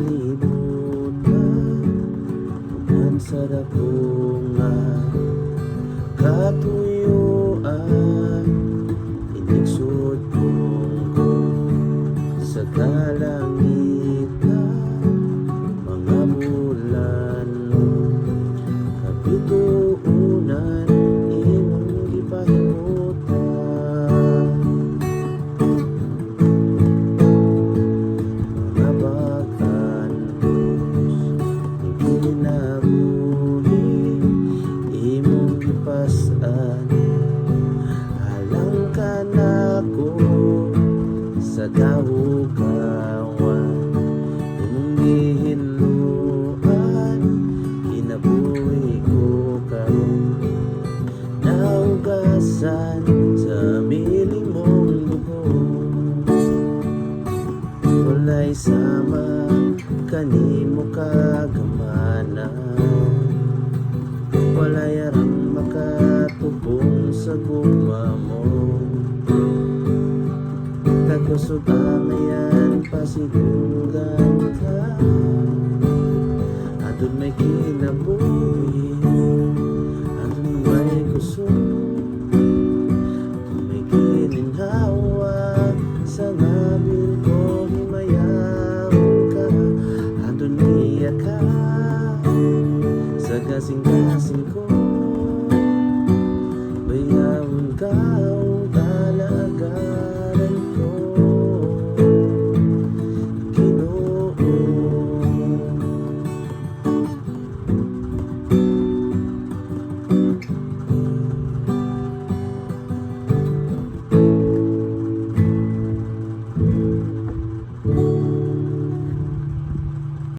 kalibutan ug sa dapungan katuyuan inigsud ko sa kalangitan mga bulan kapituunan imong gipahimutan mga bag-antos ginabuhi imong gipas-an alang ka nako sa dahugawan imong gihinluan kinabuhi ko karon naugasan sa miling mong buhok walay sama kanimo kagamanan walay arang makatubong sa gugma mo kusog amayan pasigunggan ka adun may kinabuhi adun may kusog adun may gininhawa sa nabil ko himayaw ka adun niya ka sa gasing-gasing ko